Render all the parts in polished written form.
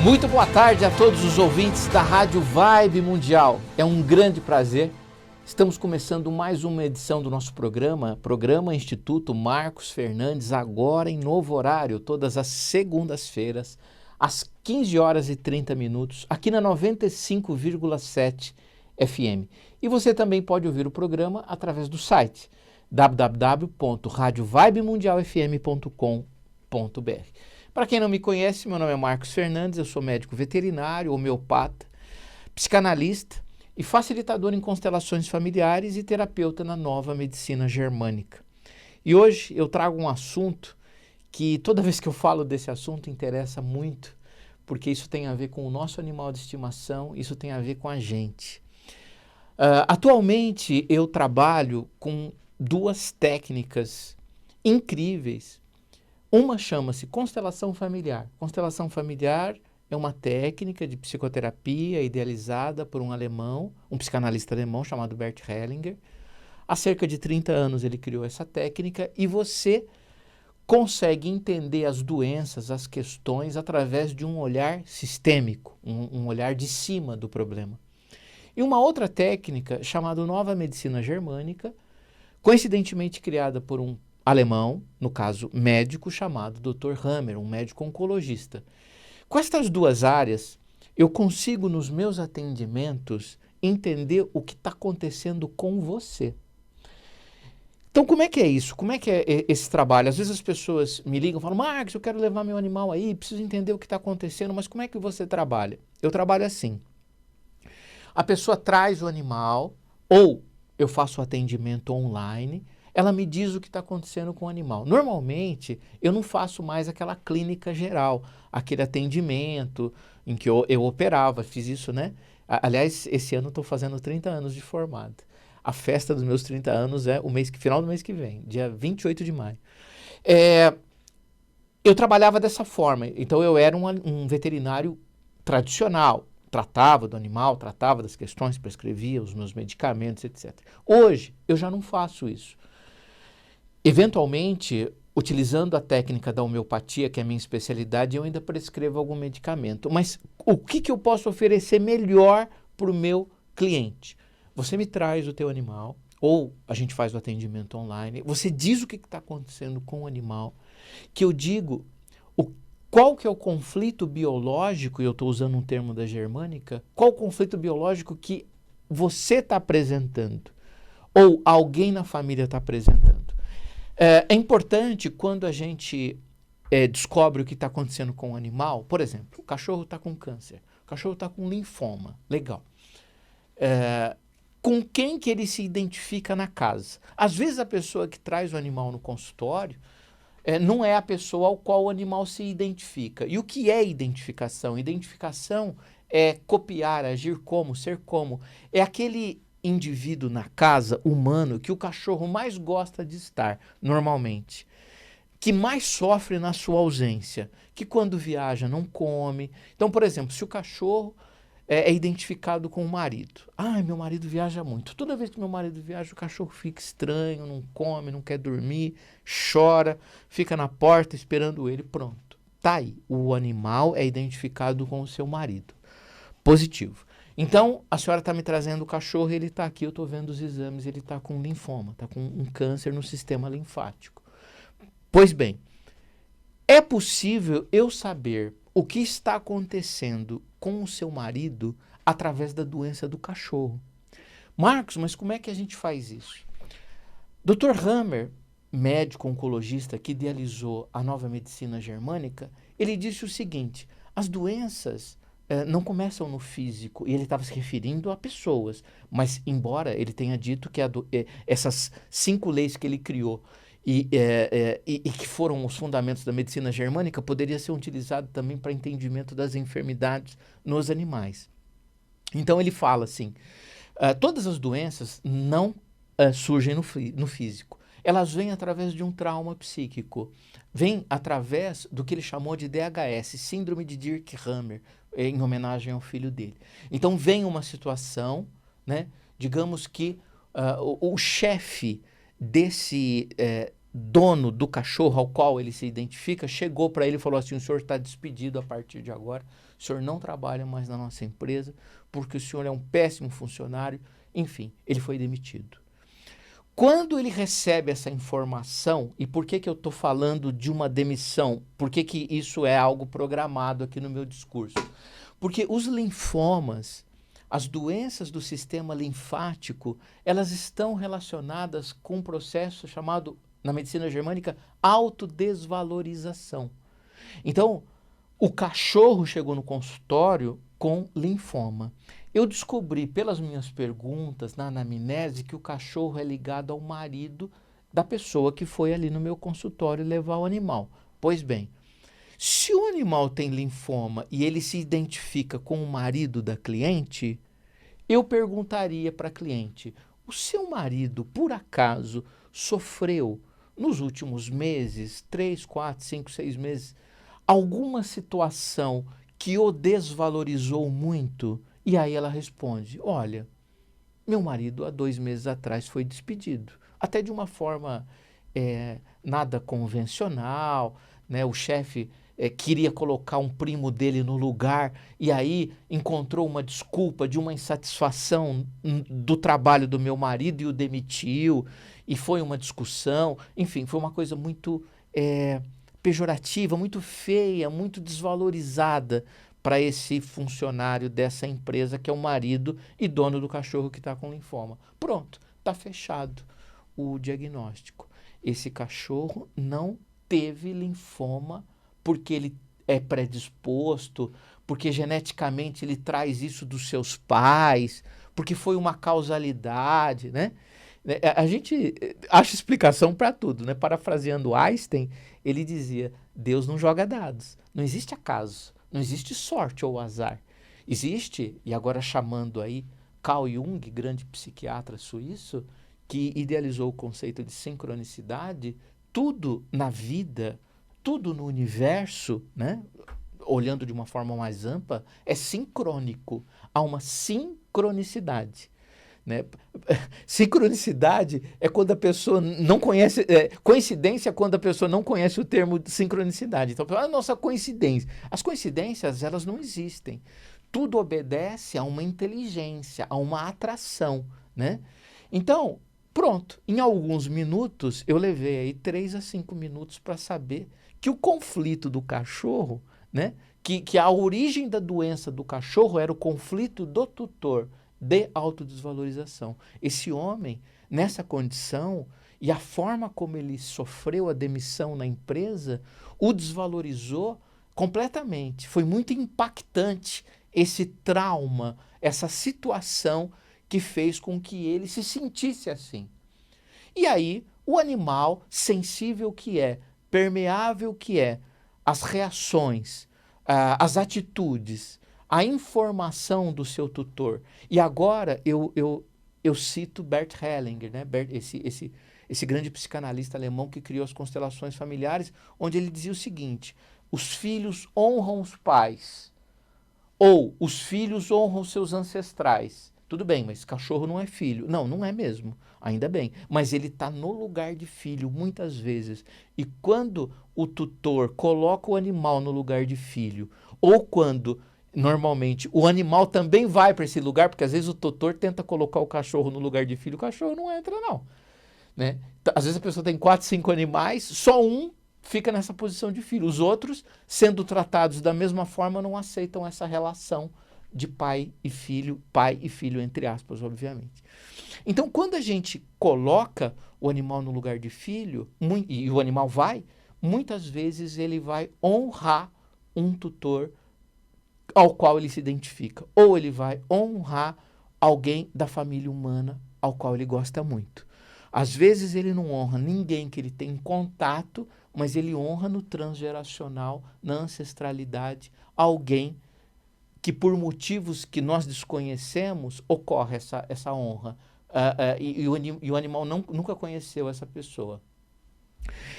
Muito boa tarde a todos os ouvintes da Rádio Vibe Mundial. É um grande prazer. Estamos começando mais uma edição do nosso programa Instituto Marcos Fernandes, agora em novo horário, todas as segundas-feiras, às 15 horas e 30 minutos, aqui na 95,7 FM. E você também pode ouvir o programa através do site www.radiovibemundialfm.com.br. Para quem não me conhece, meu nome é Marcos Fernandes, eu sou médico veterinário, homeopata, psicanalista e facilitador em constelações familiares e terapeuta na nova medicina germânica. E hoje eu trago um assunto que toda vez que eu falo desse assunto interessa muito, porque isso tem a ver com o nosso animal de estimação, isso tem a ver com a gente. Atualmente eu trabalho com duas técnicas incríveis. Uma chama-se constelação familiar. Constelação familiar é uma técnica de psicoterapia idealizada por um alemão, um psicanalista alemão chamado Bert Hellinger. Há cerca de 30 anos ele criou essa técnica e você consegue entender as doenças, as questões, através de um olhar sistêmico, um olhar de cima do problema. E uma outra técnica chamada Nova Medicina Germânica, coincidentemente criada por um alemão, no caso médico, chamado Dr. Hammer, um médico oncologista. Com estas duas áreas, eu consigo nos meus atendimentos entender o que está acontecendo com você. Então, como é que é isso? Como é que é esse trabalho? Às vezes as pessoas me ligam e falam, Marcos, eu quero levar meu animal aí, preciso entender o que está acontecendo, mas como é que você trabalha? Eu trabalho assim. A pessoa traz o animal, ou eu faço o atendimento online, ela me diz o que está acontecendo com o animal. Normalmente, eu não faço mais aquela clínica geral, aquele atendimento em que eu operava, fiz isso, né? Aliás, esse ano eu estou fazendo 30 anos de formado. A festa dos meus 30 anos é final do mês que vem, dia 28 de maio. Eu trabalhava dessa forma, então eu era um veterinário tradicional, tratava do animal, tratava das questões, prescrevia os meus medicamentos, etc. Hoje, eu já não faço isso. Eventualmente, utilizando a técnica da homeopatia, que é a minha especialidade, eu ainda prescrevo algum medicamento. Mas o que eu posso oferecer melhor para o meu cliente? Você me traz o teu animal, ou a gente faz o atendimento online, você diz o que está acontecendo com o animal, que eu digo qual que é o conflito biológico, e eu estou usando um termo da germânica, qual o conflito biológico que você está apresentando, ou alguém na família está apresentando. É importante quando a gente descobre o que está acontecendo com o animal, por exemplo, o cachorro está com câncer, o cachorro está com linfoma, legal. Com quem que ele se identifica na casa? Às vezes a pessoa que traz o animal no consultório não é a pessoa ao qual o animal se identifica. E o que é identificação? Identificação é copiar, agir como, ser como. É aquele indivíduo na casa, humano, que o cachorro mais gosta de estar, normalmente. Que mais sofre na sua ausência. Que quando viaja não come. Então, por exemplo, se o cachorro é identificado com o marido. Ai, meu marido viaja muito. Toda vez que meu marido viaja, o cachorro fica estranho, não come, não quer dormir, chora, fica na porta esperando ele. Pronto. Tá aí. O animal é identificado com o seu marido. Positivo. Então, a senhora está me trazendo o cachorro, ele está aqui, eu estou vendo os exames, ele está com linfoma, está com um câncer no sistema linfático. Pois bem, é possível eu saber o que está acontecendo com o seu marido através da doença do cachorro. Marcos, mas como é que a gente faz isso? Dr. Hammer, médico oncologista que idealizou a nova medicina germânica, ele disse o seguinte, as doenças não começam no físico, e ele estava se referindo a pessoas, mas embora ele tenha dito que essas 5 leis que ele criou e que foram os fundamentos da medicina germânica, poderia ser utilizado também para entendimento das enfermidades nos animais. Então ele fala assim, todas as doenças não surgem no físico, elas vêm através de um trauma psíquico, vêm através do que ele chamou de DHS, Síndrome de Dirk-Hammer, em homenagem ao filho dele. Então vem uma situação, né, digamos que o chefe dono do cachorro ao qual ele se identifica chegou para ele e falou assim: o senhor está despedido a partir de agora, o senhor não trabalha mais na nossa empresa porque o senhor é um péssimo funcionário. Enfim, ele foi demitido. Quando ele recebe essa informação, e por que eu estou falando de uma demissão? Por que isso é algo programado aqui no meu discurso? Porque os linfomas, as doenças do sistema linfático, elas estão relacionadas com um processo chamado, na medicina germânica, autodesvalorização. Então, o cachorro chegou no consultório com linfoma. Eu descobri pelas minhas perguntas na anamnese que o cachorro é ligado ao marido da pessoa que foi ali no meu consultório levar o animal. Pois bem, se o animal tem linfoma e ele se identifica com o marido da cliente, eu perguntaria para a cliente: o seu marido, por acaso, sofreu nos últimos meses, 3, 4, 5, 6 meses, alguma situação que o desvalorizou muito? E aí ela responde: olha, meu marido há 2 meses atrás foi despedido, até de uma forma nada convencional, né? O chefe queria colocar um primo dele no lugar e aí encontrou uma desculpa de uma insatisfação do trabalho do meu marido e o demitiu, e foi uma discussão, enfim, foi uma coisa muito pejorativa, muito feia, muito desvalorizada para esse funcionário dessa empresa que é o marido e dono do cachorro que está com linfoma. Pronto, está fechado o diagnóstico. Esse cachorro não teve linfoma porque ele é predisposto, porque geneticamente ele traz isso dos seus pais, porque foi uma causalidade, né? A gente acha explicação para tudo, né? Parafraseando Einstein, ele dizia: Deus não joga dados, não existe acaso. Não existe sorte ou azar. Existe, e agora chamando aí Carl Jung, grande psiquiatra suíço, que idealizou o conceito de sincronicidade, tudo na vida, tudo no universo, né, olhando de uma forma mais ampla, é sincrônico. Há uma sincronicidade. Né? Sincronicidade é quando a pessoa não conhece, coincidência é quando a pessoa não conhece o termo de sincronicidade. Então, a nossa coincidência. As coincidências, elas não existem. Tudo obedece a uma inteligência, a uma atração, né? Então, pronto, em alguns minutos, eu levei aí 3 a 5 minutos para saber que o conflito do cachorro, né? Que a origem da doença do cachorro era o conflito do tutor de autodesvalorização. Esse homem, nessa condição, e a forma como ele sofreu a demissão na empresa, o desvalorizou completamente. Foi muito impactante esse trauma, essa situação que fez com que ele se sentisse assim. E aí, o animal, sensível que é, permeável que é, as reações, as atitudes, a informação do seu tutor. E agora eu cito Bert Hellinger, né? Esse grande psicanalista alemão que criou as constelações familiares, onde ele dizia o seguinte: os filhos honram os pais, ou os filhos honram seus ancestrais. Tudo bem, mas cachorro não é filho. Não, não é mesmo, ainda bem. Mas ele está no lugar de filho muitas vezes. E quando o tutor coloca o animal no lugar de filho, ou quando normalmente o animal também vai para esse lugar, porque às vezes o tutor tenta colocar o cachorro no lugar de filho, o cachorro não entra não, né? Às vezes a pessoa tem 4, 5 animais, só um fica nessa posição de filho. Os outros, sendo tratados da mesma forma, não aceitam essa relação de pai e filho entre aspas, obviamente. Então, quando a gente coloca o animal no lugar de filho, e o animal vai, muitas vezes ele vai honrar um tutor ao qual ele se identifica, ou ele vai honrar alguém da família humana ao qual ele gosta muito. Às vezes ele não honra ninguém que ele tem contato, mas ele honra no transgeracional, na ancestralidade, alguém que por motivos que nós desconhecemos ocorre essa honra. E o animal nunca conheceu essa pessoa.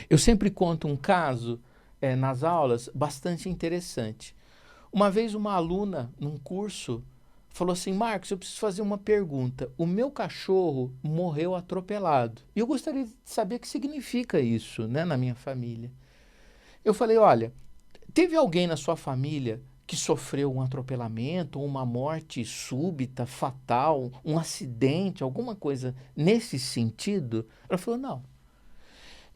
Eu sempre conto um caso nas aulas bastante interessante. Uma vez uma aluna, num curso, falou assim, Marcos, eu preciso fazer uma pergunta. O meu cachorro morreu atropelado. E eu gostaria de saber o que significa isso, né, na minha família. Eu falei, olha, teve alguém na sua família que sofreu um atropelamento, uma morte súbita, fatal, um acidente, alguma coisa nesse sentido? Ela falou, não.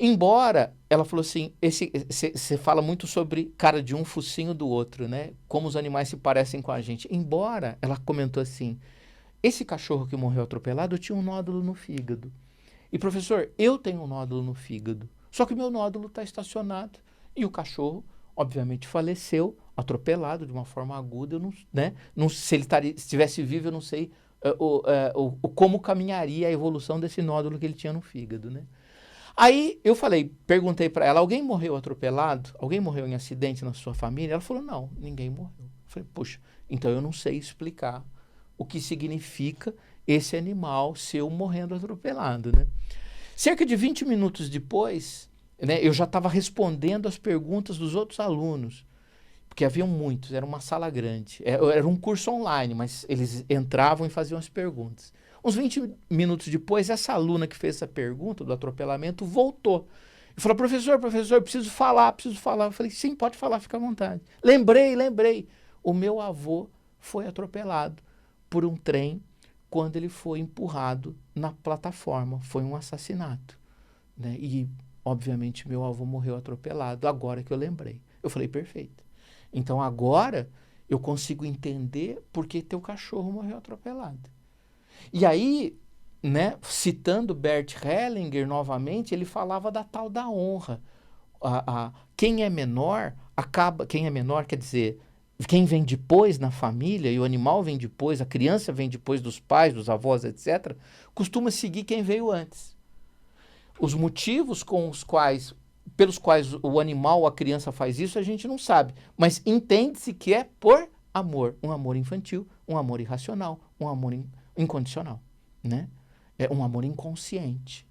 Embora, ela falou assim, você fala muito sobre cara de um, focinho do outro, né? Como os animais se parecem com a gente. Embora, ela comentou assim, esse cachorro que morreu atropelado tinha um nódulo no fígado. E professor, eu tenho um nódulo no fígado. Só que o meu nódulo está estacionado e o cachorro, obviamente, faleceu, atropelado de uma forma aguda. Eu não, né? Não, se ele estivesse vivo, eu não sei como caminharia a evolução desse nódulo que ele tinha no fígado, né? Aí eu perguntei para ela, alguém morreu atropelado? Alguém morreu em acidente na sua família? Ela falou, não, ninguém morreu. Eu falei, puxa, então eu não sei explicar o que significa esse animal seu morrendo atropelado, né? Cerca de 20 minutos depois, né, eu já estava respondendo as perguntas dos outros alunos, porque haviam muitos, era uma sala grande. Era um curso online, mas eles entravam e faziam as perguntas. Uns 20 minutos depois, essa aluna que fez essa pergunta do atropelamento voltou. E falou, professor, preciso falar. Eu falei, sim, pode falar, fica à vontade. Lembrei. O meu avô foi atropelado por um trem quando ele foi empurrado na plataforma. Foi um assassinato, né? E, obviamente, meu avô morreu atropelado, agora que eu lembrei. Eu falei, perfeito. Então, agora eu consigo entender por que teu cachorro morreu atropelado. E aí, né, citando Bert Hellinger novamente, ele falava da tal da honra. Quem é menor quer dizer, quem vem depois na família, e o animal vem depois, a criança vem depois dos pais, dos avós, etc., costuma seguir quem veio antes. Os motivos pelos quais o animal ou a criança faz isso, a gente não sabe, mas entende-se que é por amor, um amor infantil, um amor irracional, um amor incondicional, né? É um amor inconsciente.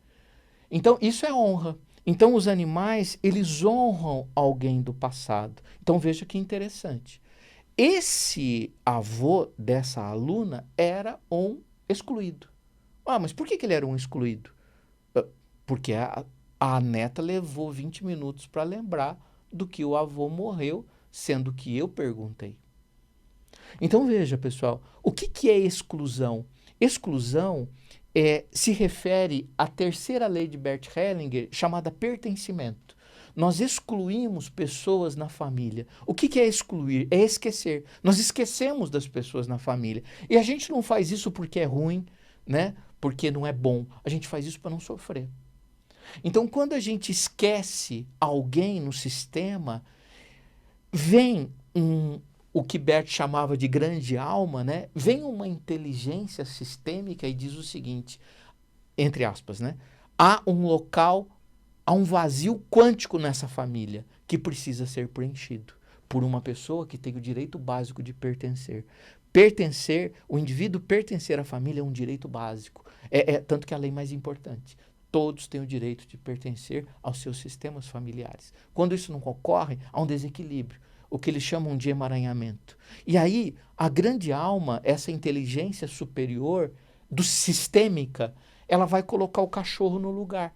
Então, isso é honra. Então, os animais, eles honram alguém do passado. Então, veja que interessante. Esse avô dessa aluna era um excluído. Ah, mas por que ele era um excluído? Porque a neta levou 20 minutos para lembrar do que o avô morreu, sendo que eu perguntei. Então, veja, pessoal, o que é exclusão? Exclusão se refere à terceira lei de Bert Hellinger, chamada pertencimento. Nós excluímos pessoas na família. O que é excluir? É esquecer. Nós esquecemos das pessoas na família. E a gente não faz isso porque é ruim, né? Porque não é bom. A gente faz isso para não sofrer. Então, quando a gente esquece alguém no sistema, vem o que Bert chamava de grande alma, né? Vem uma inteligência sistêmica e diz o seguinte, entre aspas, né? Há um vazio quântico nessa família que precisa ser preenchido por uma pessoa que tem o direito básico de pertencer. O indivíduo pertencer à família é um direito básico. Tanto que é a lei mais importante. Todos têm o direito de pertencer aos seus sistemas familiares. Quando isso não ocorre, há um desequilíbrio, o que eles chamam de emaranhamento. E aí, a grande alma, essa inteligência superior, sistêmica, ela vai colocar o cachorro no lugar,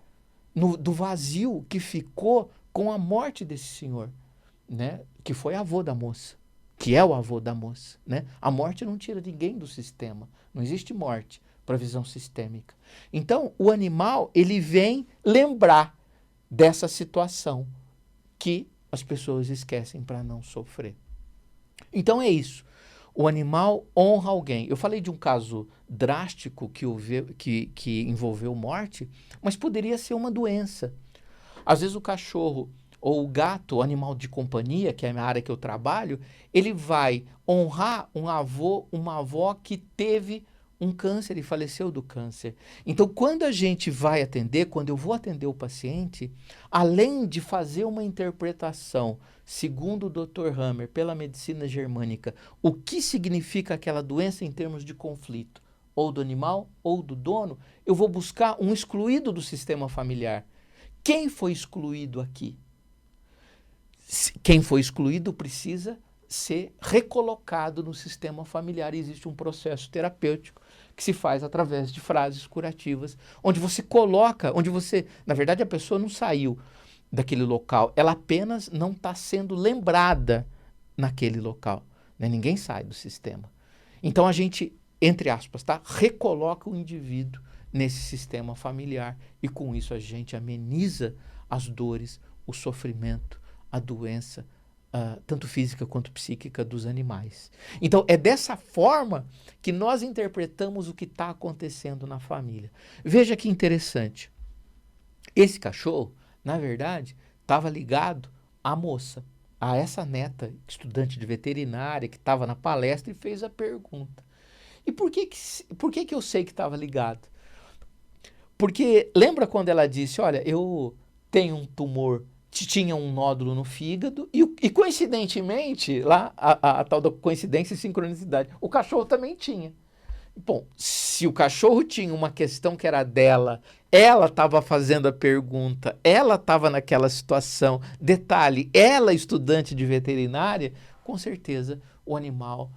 do vazio que ficou com a morte desse senhor, né? Que foi avô da moça, que é o avô da moça, né? A morte não tira ninguém do sistema, não existe morte para a visão sistêmica. Então, o animal, ele vem lembrar dessa situação que as pessoas esquecem para não sofrer. Então é isso. O animal honra alguém. Eu falei de um caso drástico que envolveu morte, mas poderia ser uma doença. Às vezes o cachorro ou o gato, o animal de companhia, que é a área que eu trabalho, ele vai honrar um avô, uma avó que teve um câncer e faleceu do câncer. Então, quando eu vou atender o paciente, além de fazer uma interpretação, segundo o Dr. Hammer, pela medicina germânica, o que significa aquela doença em termos de conflito, ou do animal ou do dono, eu vou buscar um excluído do sistema familiar. Quem foi excluído aqui? Quem foi excluído precisa ser recolocado no sistema familiar. E existe um processo terapêutico que se faz através de frases curativas, onde você coloca, na verdade a pessoa não saiu daquele local, ela apenas não está sendo lembrada naquele local, né? Ninguém sai do sistema. Então a gente, entre aspas, tá, recoloca o indivíduo nesse sistema familiar e com isso a gente ameniza as dores, o sofrimento, a doença, tanto física quanto psíquica dos animais. Então é dessa forma que nós interpretamos o que está acontecendo na família. Veja que interessante. Esse cachorro, na verdade, estava ligado à moça, a essa neta, estudante de veterinária, que estava na palestra e fez a pergunta. E por que eu sei que estava ligado? Porque lembra quando ela disse, olha, eu tenho um tumor, tinha um nódulo no fígado, e coincidentemente, lá, a tal da coincidência e sincronicidade, o cachorro também tinha. Bom, se o cachorro tinha uma questão que era dela, ela estava fazendo a pergunta, ela estava naquela situação, detalhe, ela estudante de veterinária, com certeza o animal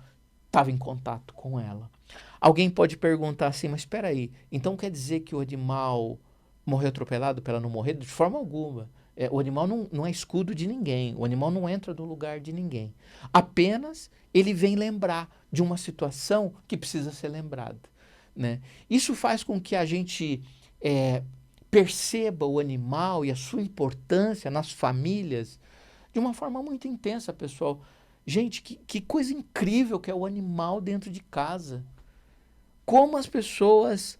estava em contato com ela. Alguém pode perguntar assim, mas espera aí, então quer dizer que o animal morreu atropelado para ela não morrer? De forma alguma. O animal não é escudo de ninguém, o animal não entra no lugar de ninguém. Apenas ele vem lembrar de uma situação que precisa ser lembrada, né? Isso faz com que a gente perceba o animal e a sua importância nas famílias de uma forma muito intensa, pessoal. Gente, que coisa incrível que é o animal dentro de casa. Como as pessoas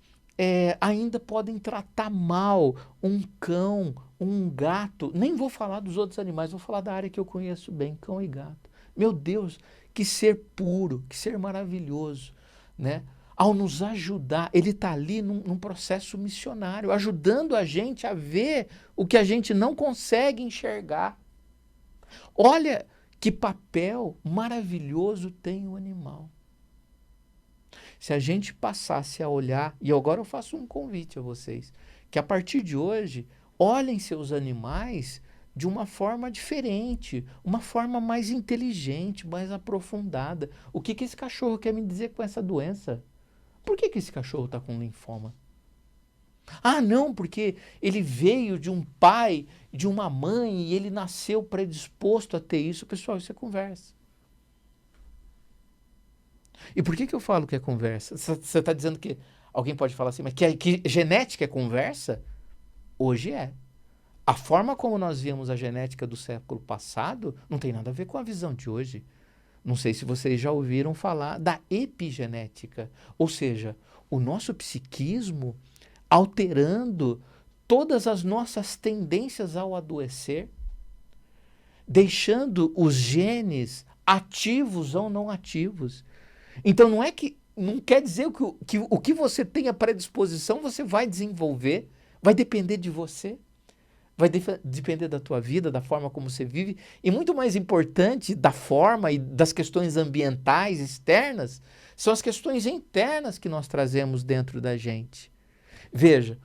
ainda podem tratar mal um cão, um gato. Nem vou falar dos outros animais, vou falar da área que eu conheço bem, cão e gato. Meu Deus, que ser puro, que ser maravilhoso, né? Ao nos ajudar, ele está ali num processo missionário, ajudando a gente a ver o que a gente não consegue enxergar. Olha que papel maravilhoso tem o animal. Se a gente passasse a olhar, e agora eu faço um convite a vocês, que a partir de hoje, olhem seus animais de uma forma diferente, uma forma mais inteligente, mais aprofundada. O que esse cachorro quer me dizer com essa doença? Por que esse cachorro está com linfoma? Ah, não, porque ele veio de um pai, de uma mãe, e ele nasceu predisposto a ter isso. Pessoal, isso é conversa. E por que eu falo que é conversa? Você está dizendo que alguém pode falar assim, mas que genética é conversa? Hoje é. A forma como nós víamos a genética do século passado não tem nada a ver com a visão de hoje. Não sei se vocês já ouviram falar da epigenética, ou seja, o nosso psiquismo alterando todas as nossas tendências ao adoecer, deixando os genes ativos ou não ativos. Então não quer dizer que o que você tem a predisposição você vai desenvolver, vai depender de você, vai depender da tua vida, da forma como você vive, e muito mais importante da forma e das questões ambientais externas, são as questões internas que nós trazemos dentro da gente. Veja,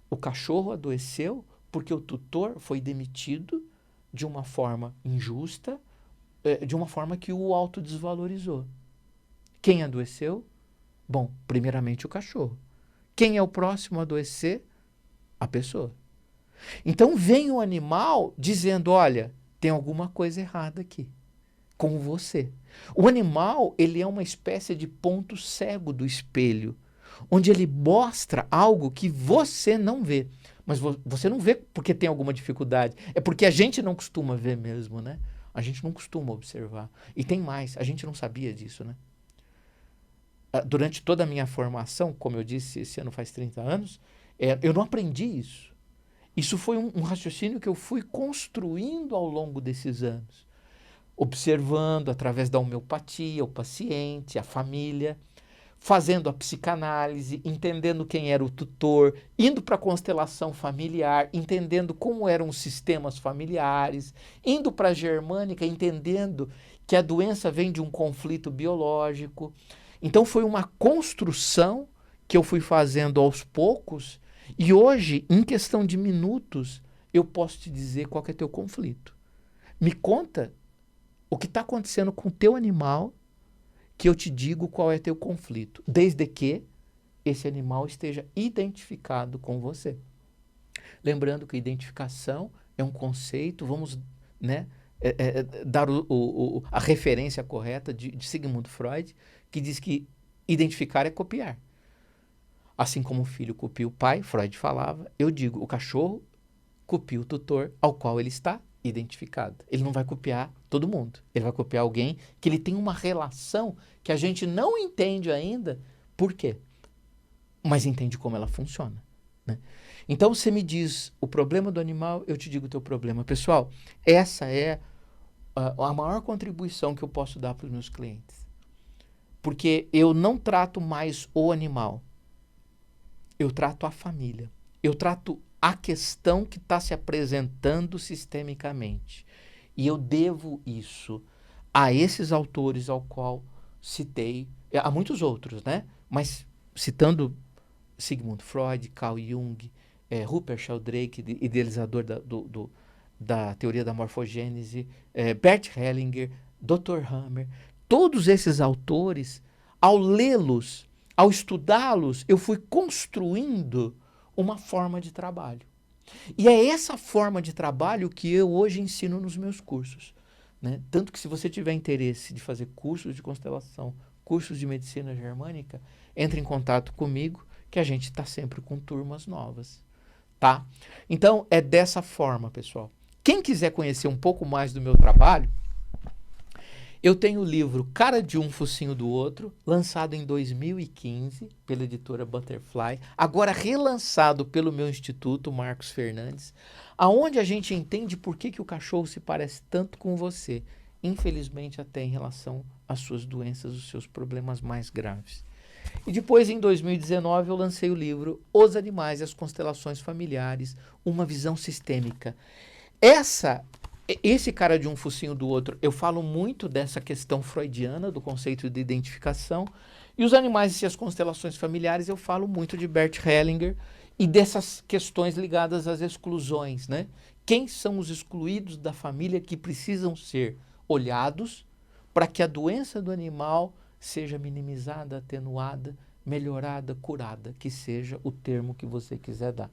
o cachorro adoeceu porque o tutor foi demitido de uma forma injusta, de uma forma que o autodesvalorizou. Quem adoeceu? Bom, primeiramente o cachorro. Quem é o próximo a adoecer? A pessoa. Então vem o animal dizendo, olha, tem alguma coisa errada aqui com você. O animal, ele é uma espécie de ponto cego do espelho, onde ele mostra algo que você não vê. Mas você não vê porque tem alguma dificuldade. É porque a gente não costuma ver mesmo, né? A gente não costuma observar. E tem mais, a gente não sabia disso, né? Durante toda a minha formação, como eu disse, esse ano faz 30 anos, eu não aprendi isso. Isso foi um raciocínio que eu fui construindo ao longo desses anos. Observando através da homeopatia, o paciente, a família, fazendo a psicanálise, entendendo quem era o tutor, indo para a constelação familiar, entendendo como eram os sistemas familiares, indo para a germânica, entendendo que a doença vem de um conflito biológico. Então foi uma construção que eu fui fazendo aos poucos e hoje, em questão de minutos, eu posso te dizer qual que é teu conflito. Me conta o que está acontecendo com o teu animal, que eu te digo qual é teu conflito, desde que esse animal esteja identificado com você. Lembrando que identificação é um conceito, vamos, né, dar a referência correta de Sigmund Freud, que diz que identificar é copiar. Assim como o filho copia o pai, Freud falava, eu digo, o cachorro copia o tutor ao qual ele está identificado. Ele não vai copiar todo mundo. Ele vai copiar alguém que ele tem uma relação que a gente não entende ainda por quê, mas entende como ela funciona, né? Então você me diz o problema do animal, eu te digo o teu problema. Pessoal, essa é a maior contribuição que eu posso dar para os meus clientes. Porque eu não trato mais o animal, eu trato a família. Eu trato a questão que está se apresentando sistemicamente. E eu devo isso a esses autores ao qual citei, há muitos outros, né? Mas citando Sigmund Freud, Carl Jung, Rupert Sheldrake, idealizador da teoria da morfogênese, Bert Hellinger, Dr. Hammer, todos esses autores, ao lê-los, ao estudá-los, eu fui construindo uma forma de trabalho. E é essa forma de trabalho que eu hoje ensino nos meus cursos, né? Tanto que se você tiver interesse de fazer cursos de constelação, cursos de medicina germânica, entre em contato comigo, que a gente está sempre com turmas novas, tá? Então, é dessa forma, pessoal. Quem quiser conhecer um pouco mais do meu trabalho, eu tenho o livro Cara de um, Focinho do Outro, lançado em 2015 pela editora Butterfly, agora relançado pelo meu instituto, Marcos Fernandes, aonde a gente entende por que o cachorro se parece tanto com você, infelizmente até em relação às suas doenças, os seus problemas mais graves. E depois, em 2019, eu lancei o livro Os Animais e as Constelações Familiares, uma visão sistêmica. Esse cara de um focinho do outro, eu falo muito dessa questão freudiana, do conceito de identificação, e os animais e as constelações familiares, eu falo muito de Bert Hellinger e dessas questões ligadas às exclusões, né? Quem são os excluídos da família que precisam ser olhados para que a doença do animal seja minimizada, atenuada, melhorada, curada, que seja o termo que você quiser dar.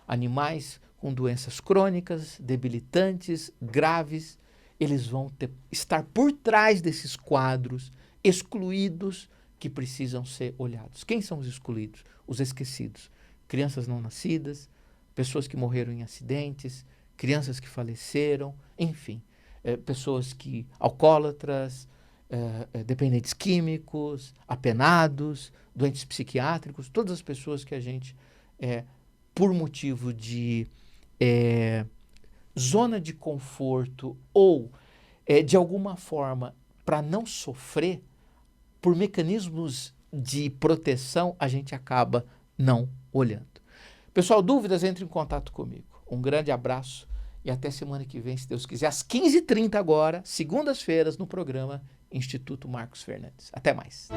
Animais com doenças crônicas, debilitantes, graves, eles vão estar por trás desses quadros, excluídos, que precisam ser olhados. Quem são os excluídos? Os esquecidos. Crianças não nascidas, pessoas que morreram em acidentes, crianças que faleceram, enfim, pessoas que alcoólatras, dependentes químicos, apenados, doentes psiquiátricos, todas as pessoas que a gente, por motivo de zona de conforto ou, de alguma forma, para não sofrer, por mecanismos de proteção, a gente acaba não olhando. Pessoal, dúvidas, entre em contato comigo. Um grande abraço e até semana que vem, se Deus quiser, às 15h30 agora, segundas-feiras, no programa Instituto Marcos Fernandes. Até mais.